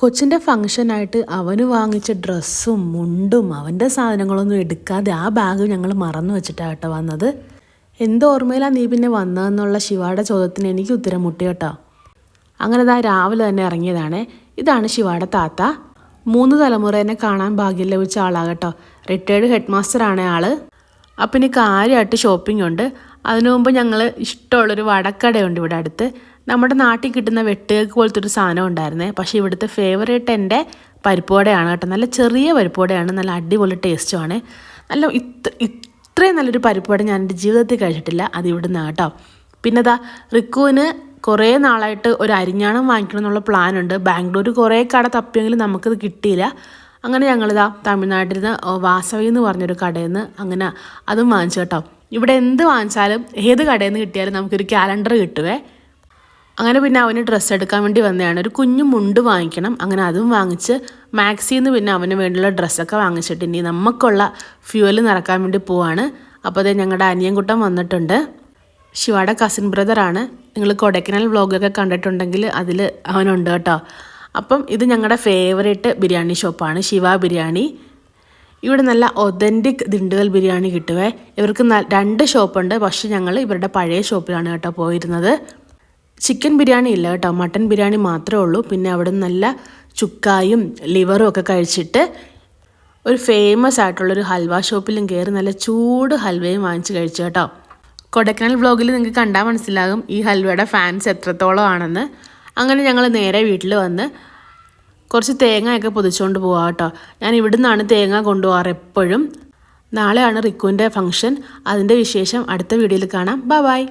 കൊച്ചിൻ്റെ ഫംഗ്ഷനായിട്ട് അവന് വാങ്ങിച്ച ഡ്രസ്സും മുണ്ടും അവൻ്റെ സാധനങ്ങളൊന്നും എടുക്കാതെ ആ ബാഗ് ഞങ്ങൾ മറന്നു വെച്ചിട്ടാണ് കേട്ടോ വന്നത്. ഓർമ്മയിലാണ് നീ പിന്നെ വന്നതെന്നുള്ള ശിവയുടെ ചോദ്യത്തിന് എനിക്ക് ഉത്തരം മുട്ടി കേട്ടോ. അങ്ങനെ രാവിലെ തന്നെ ഇറങ്ങിയതാണ്. ഇതാണ് ശിവയുടെ താത്ത. 3 തലമുറേനെ കാണാൻ ഭാഗ്യം ലഭിച്ച ആളാകട്ടോ. റിട്ടയർഡ് ഹെഡ് മാസ്റ്ററാണ് ആൾ. അപ്പം ഇനി കാര്യമായിട്ട് ഷോപ്പിംഗ് ഉണ്ട്. അതിനു മുമ്പ് ഞങ്ങൾ ഇഷ്ടമുള്ളൊരു വടക്കടയുണ്ട് ഇവിടെ അടുത്ത്. നമ്മുടെ നാട്ടിൽ കിട്ടുന്ന വെട്ടുകേക്ക് പോലത്തെ ഒരു സാധനം ഉണ്ടായിരുന്നേ. പക്ഷേ ഇവിടുത്തെ ഫേവറേറ്റ് എൻ്റെ പരിപ്പുവടയാണ് കേട്ടോ. നല്ല ചെറിയ പരിപ്പുവടയാണ്, നല്ല അടിപൊളി ടേസ്റ്റുമാണ്. നല്ല ഇത്രയും നല്ലൊരു പരിപ്പുവട ഞാൻ എൻ്റെ ജീവിതത്തിൽ കഴിച്ചിട്ടില്ല. അത് ഇവിടുന്ന് കേട്ടോ. പിന്നെ റിക്കുവിന് കുറേ നാളായിട്ട് ഒരു അരിഞ്ഞാണം വാങ്ങിക്കണം എന്നുള്ള പ്ലാനുണ്ട്. ബാംഗ്ലൂർ കുറേ കട തപ്പിയെങ്കിലും നമുക്കത് കിട്ടിയില്ല. അങ്ങനെ ഞങ്ങളിതാ തമിഴ്നാട്ടിൽ നിന്ന് വാസവി എന്ന് പറഞ്ഞൊരു കടയിൽ നിന്ന് അങ്ങനെ അതും വാങ്ങിച്ചു കേട്ടോ. ഇവിടെ എന്ത് വാങ്ങിച്ചാലും ഏത് കടയിൽ നിന്ന് കിട്ടിയാലും നമുക്കൊരു ക്യാലണ്ടർ കിട്ടുവേ. അങ്ങനെ പിന്നെ അവന് ഡ്രസ്സ് എടുക്കാൻ വേണ്ടി വന്നതാണ്. ഒരു കുഞ്ഞു മുണ്ട് വാങ്ങിക്കണം. അങ്ങനെ അതും വാങ്ങിച്ച് മാക്സിന്ന് പിന്നെ അവന് വേണ്ടിയുള്ള ഡ്രസ്സൊക്കെ വാങ്ങിച്ചിട്ട് ഇനി നമുക്കുള്ള ഫ്യൂവൽ നിറക്കാൻ വേണ്ടി പോവാണ്. അപ്പോൾ അത് ഞങ്ങളുടെ അനിയൻകുട്ടൻ വന്നിട്ടുണ്ട്. ശിവയുടെ കസിൻ ബ്രദറാണ്. നിങ്ങൾ കൊടൈക്കനാൽ വ്ളോഗൊക്കെ കണ്ടിട്ടുണ്ടെങ്കിൽ അതിൽ അവനുണ്ട് കേട്ടോ. അപ്പം ഇത് ഞങ്ങളുടെ ഫേവറേറ്റ് ബിരിയാണി ഷോപ്പാണ്, ശിവ ബിരിയാണി. ഇവിടെ നല്ല ഒതൻറ്റിക് ദിണ്ടുകൽ ബിരിയാണി കിട്ടുവേ. ഇവർക്ക് 2 ഷോപ്പുണ്ട്. പക്ഷേ ഞങ്ങൾ ഇവരുടെ പഴയ ഷോപ്പിലാണ് കേട്ടോ പോയിരുന്നത്. ചിക്കൻ ബിരിയാണി ഇല്ല കേട്ടോ, മട്ടൻ ബിരിയാണി മാത്രമേ ഉള്ളൂ. പിന്നെ അവിടെ നിന്ന് നല്ല ചുക്കായും ലിവറും ഒക്കെ കഴിച്ചിട്ട് ഒരു ഫേമസ് ആയിട്ടുള്ളൊരു ഹൽവ ഷോപ്പിലും കയറി നല്ല ചൂട് ഹൽവയും വാങ്ങിച്ച് കഴിച്ചു കേട്ടോ. കൊടൈക്കനാൽ വ്ളോഗിൽ നിങ്ങൾക്ക് കണ്ടാൽ മനസ്സിലാകും ഈ ഹൽവയുടെ ഫാൻസ് എത്രത്തോളം ആണെന്ന്. അങ്ങനെ ഞങ്ങൾ നേരെ വീട്ടിൽ വന്ന് കുറച്ച് തേങ്ങയൊക്കെ പൊതിച്ചുകൊണ്ട് പോകാം കേട്ടോ. ഞാൻ ഇവിടെ നിന്നാണ് തേങ്ങ കൊണ്ടുപോകാറ് എപ്പോഴും. നാളെയാണ് റിക്കുവിൻ്റെ ഫംഗ്ഷൻ. അതിൻ്റെ വിശേഷം അടുത്ത വീഡിയോയിൽ കാണാം. ബൈ.